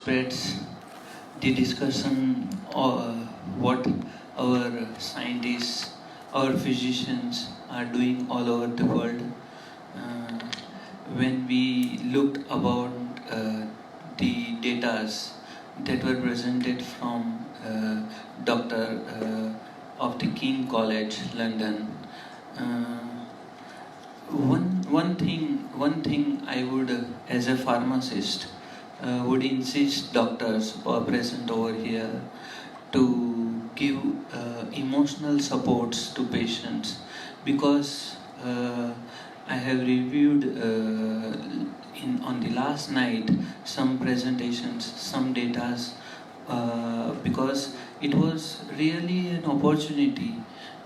spreads the discussion what our scientists, our physicians are doing all over the world. Uh, when we looked about the datas that were presented from Doctor of the King College, London, uh, one thing I would, as a pharmacist, would insist doctors who are present over here to give emotional supports to patients, because I have reviewed on the last night some presentations, some datas, because it was really an opportunity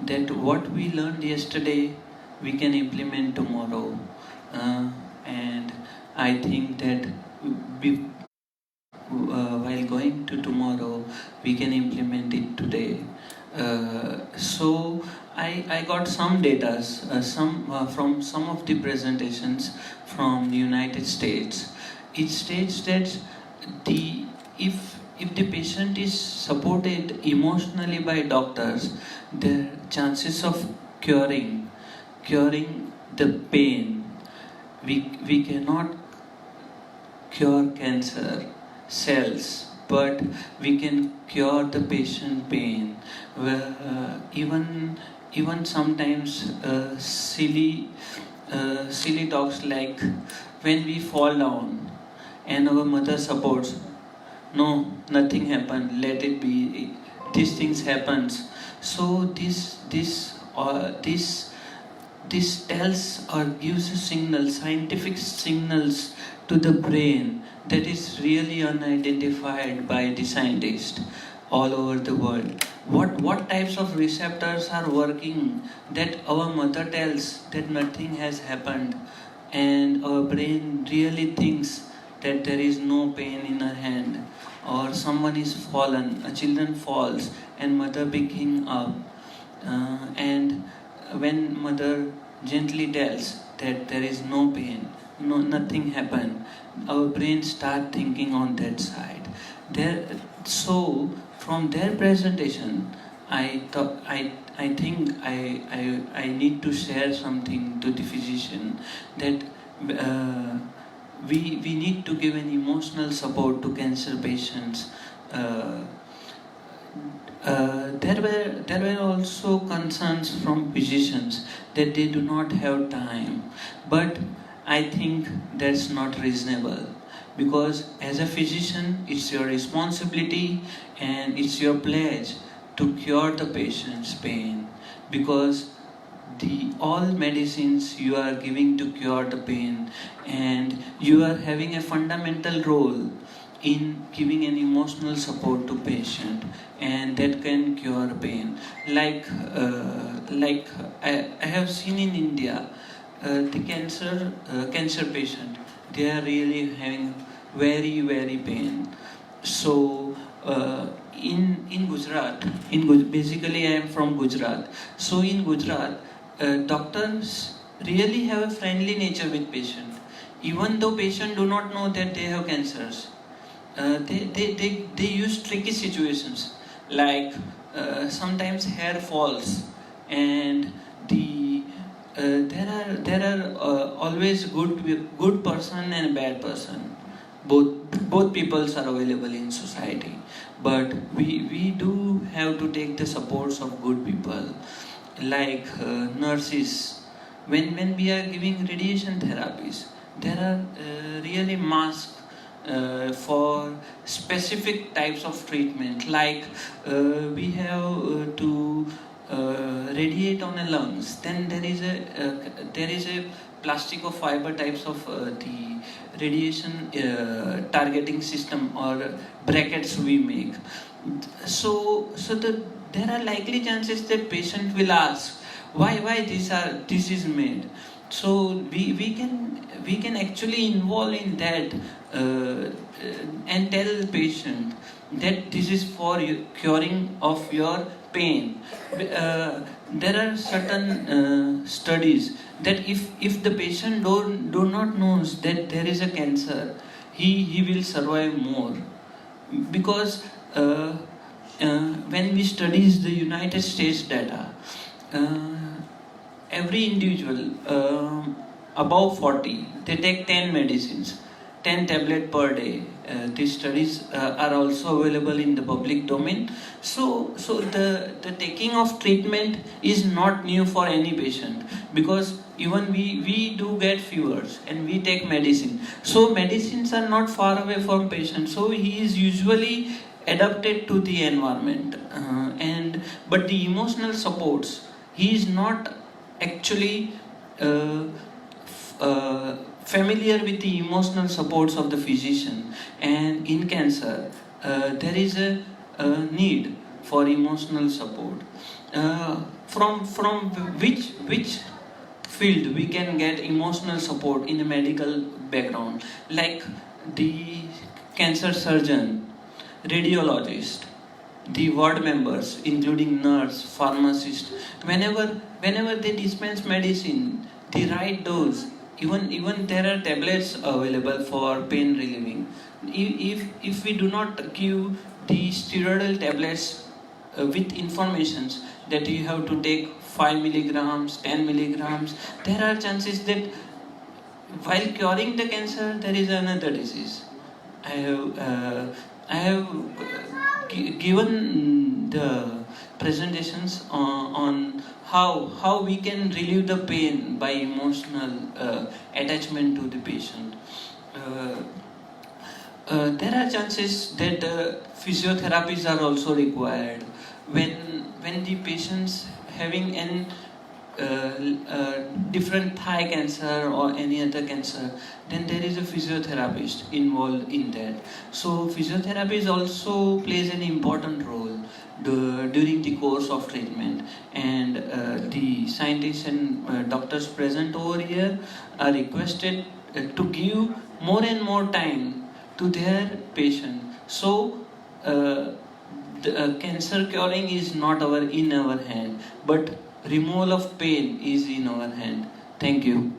that what we learned yesterday we can implement tomorrow, and I think that we, while going to tomorrow we can implement it today. So I got some data, from some of the presentations from the United States. It states that the if the patient is supported emotionally by doctors, the chances of curing the pain. We cannot cure cancer cells, but we can cure the patient pain. Well, even sometimes silly talks like when we fall down and our mother supports. No, nothing happened. Let it be. These things happens. So this tells or gives a signal, scientific signals to the brain that is really unidentified by the scientists all over the world. What types of receptors are working that our mother tells that nothing has happened, and our brain really thinks that there is no pain in her hand, or someone is fallen, a children falls and mother pick him up, and when mother gently tells that there is no pain, no nothing happened, our brain start thinking on that side. So from their presentation, I think I need to share something to the physician that we need to give an emotional support to cancer patients. There were also concerns from physicians that they do not have time, but I think that's not reasonable, because as a physician it's your responsibility and it's your pledge to cure the patient's pain, because the all medicines you are giving to cure the pain, and you are having a fundamental role in giving an emotional support to patient, and that can cure pain. Like I have seen in India, the cancer patient, they are really having very pain. So in Gujarat, basically I am from Gujarat. So in Gujarat, doctors really have a friendly nature with patient, even though patient do not know that they have cancers. They use tricky situations, like sometimes hair falls, and there are always good person and bad person. Both peoples are available in society, but we do have to take the supports of good people, like nurses. When we are giving radiation therapies, there are really masks for specific types of treatment, like we have to radiate on the lungs, then there is a plastic or fiber types of the radiation targeting system or brackets we make. There are likely chances that patient will ask why this is made. So we can actually involve in that, and tell the patient that this is for curing of your pain. There are certain studies that if the patient do not knows that there is a cancer, he will survive more. because when we study the United States data, every individual above 40, they take 10 medicines, 10 tablets per day. These studies are also available in the public domain. So the taking of treatment is not new for any patient, because even we do get fevers and we take medicine. So medicines are not far away from patient. So he is usually adapted to the environment, but the emotional supports, he is not actually familiar with the emotional supports of the physician. And in cancer, there is a need for emotional support. From which field we can get emotional support in a medical background, like the cancer surgeon, radiologist, the ward members, including nurse, pharmacist, whenever they dispense medicine, the right dose, even there are tablets available for pain relieving. If we do not give the steroidal tablets with informations that you have to take 5 milligrams, 10 milligrams, there are chances that while curing the cancer, there is another disease. I have given the presentations on how we can relieve the pain by emotional attachment to the patient. There are chances that physiotherapies are also required when the patients having an different thigh cancer or any other cancer, then there is a physiotherapist involved in that. So physiotherapy also plays an important role during the course of treatment, and the scientists and doctors present over here are requested to give more and more time to their patient. So the cancer curing is not in our hand, but removal of pain is in our hand. Thank you.